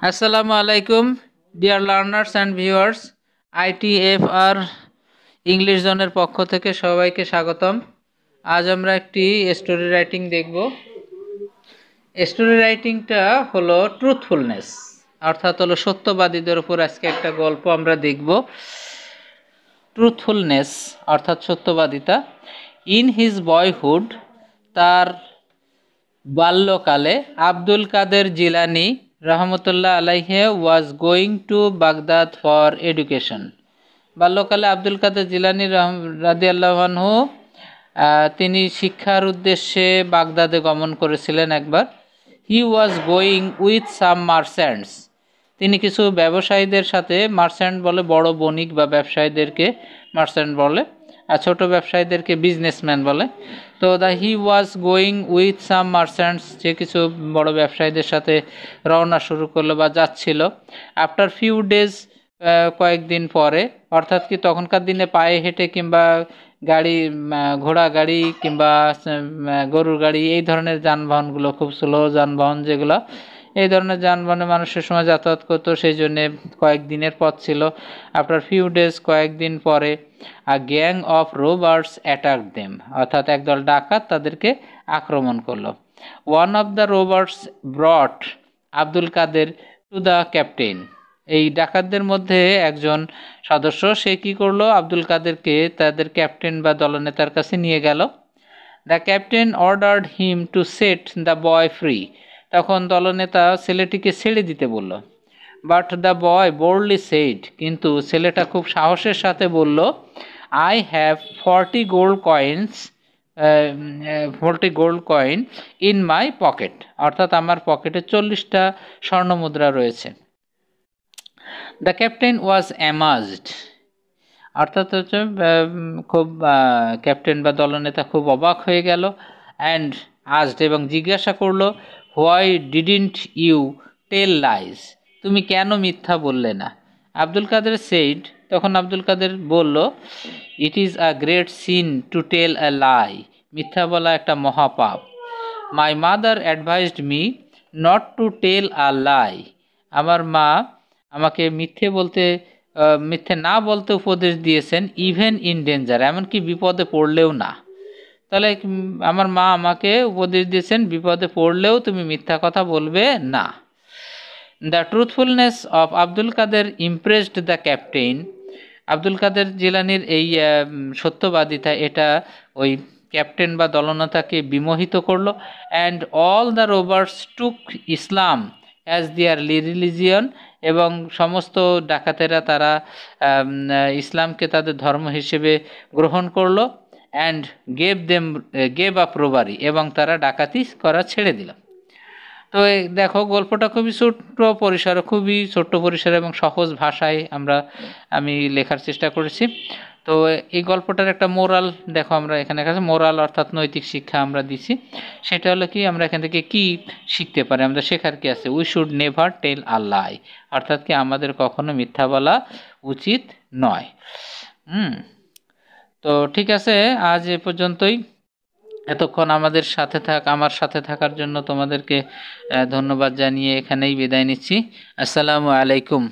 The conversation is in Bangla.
আসসালামু আলাইকুম dear learners and viewers. ITFR English জোনের পক্ষ থেকে সবাইকে স্বাগতম। আজ আমরা একটি স্টোরি রাইটিং দেখব। স্টোরি রাইটিংটা হলো ট্রুথফুলনেস, অর্থাৎ হলো সত্যবাদীদের উপর আজকে একটা গল্প আমরা দেখব। ট্রুথফুলনেস অর্থাৎ সত্যবাদিতা। ইন হিজ বয়হুড, তার বাল্যকালে আব্দুল কাদের জিলানি রহমতুল্লাহ আলাইহে was going to Baghdad for education. বাল্যকালে আব্দুল কাদের জিলানি রাদিয়াল্লাহু আনহু তিনি শিক্ষার উদ্দেশ্যে বাগদাদে গমন করেছিলেন একবার। He was going with some merchants, তিনি কিছু ব্যবসায়ীদের সাথে, মার্চেন্ট বলে বড় বণিক বা ব্যবসায়ীদেরকে মার্চেন্ট বলে, আর ছোট ব্যবসায়ীদেরকে বিজনেসম্যান বলে। তো he was going with some merchants, যে কিছু বড় ব্যবসায়ীদের সাথে রওনা শুরু করলো বা যাচ্ছিল। আফটার ফিউ ডেজ, কয়েকদিন পরে, অর্থাৎ কি তখনকার দিনে পায়ে হেঁটে কিংবা গাড়ি, ঘোড়া গাড়ি কিংবা গরুর গাড়ি, এই ধরনের যানবাহনগুলো খুব স্লো যানবাহন, যেগুলো এই ধরনের যানবাহনে মানুষের সময় যাতায়াত করতো, সেই জন্যে কয়েকদিনের পথ ছিল। আফটার ফিউ ডেজ, কয়েকদিন পরে, a gang of robbers attack them, অর্থাৎ একদল ডাকাত তাদেরকে আক্রমণ করলো। One of the robbers brought Abdul Qadir to the captain, এই ডাকাতদের মধ্যে একজন সদস্য, সে কি করলো, আব্দুল কাদেরকে তাদের ক্যাপ্টেন বা দলনেতার কাছে নিয়ে গেল। The captain ordered him to set the boy free, তখন দলনেতা ছেলেটিকে ছেড়ে দিতে বলল। But the boy boldly said, কিন্তু ছেলেটা খুব সাহসের সাথে বলল, I have 40 gold coins 40 gold coin in my pocket, অর্থাৎ আমার পকেটে 40টা স্বর্ণমুদ্রা রয়েছে। দ্য ক্যাপ্টেন ওয়াজ অ্যামাজড, অর্থাৎ হচ্ছে খুব ক্যাপ্টেন বা দলনেতা খুব অবাক হয়ে গেল। অ্যান্ড আজড, এবং জিজ্ঞাসা করলো, why didn't you tell lies, তুমি কেন মিথ্যা বললে না? আব্দুল কাদের সেইড, তখন আব্দুল কাদের বলল, it is a great sin to tell a lie, মিথ্যা বলা একটা মহাপাপ। My mother advised me not to tell a lie, আমার মা আমাকে মিথ্যে না বলতে উপদেশ দিয়েছেন। ইভেন ইন ডেঞ্জার, এমনকি বিপদে পড়লেও না। তাহলে আমার মা আমাকে উপদেশ দিয়েছেন বিপদে পড়লেও তুমি মিথ্যা কথা বলবে না। The truthfulness of Abdul Qadir impressed the captain, Abdul Qadir জিলানির এই সত্যবাদিতা, এটা ওই ক্যাপ্টেন বা দলনেতাকে বিমোহিত করলো। And all the robbers took Islam as their religion, এবং সমস্ত ডাকাতেরা তারা ইসলামকে তাদের ধর্ম হিসেবে গ্রহণ করলো। অ্যান্ড গেভ আপ রোবারি, এবং তারা ডাকাতি করা ছেড়ে দিল। তো দেখো, গল্পটা খুবই ছোট্ট পরিসরে এবং সহজ ভাষায় আমি লেখার চেষ্টা করেছি। তো এই গল্পটার একটা মোরাল দেখো, আমরা এখানে কাছে মোরাল অর্থাৎ নৈতিক শিক্ষা আমরা দিছি। সেটা হলো কি, আমরা এখান থেকে কি শিখতে পারি, আমরা শেখার কি আছে? We should never tell a লাই, অর্থাৎ কি আমাদের কখনো মিথ্যা বলা উচিত নয়। তো ঠিক আছে, আজ এ পর্যন্তই। এতক্ষণ আমার সাথে থাকার জন্য তোমাদেরকে ধন্যবাদ জানিয়ে এখানেই বিদায় নিচ্ছি। আসসালামু আলাইকুম।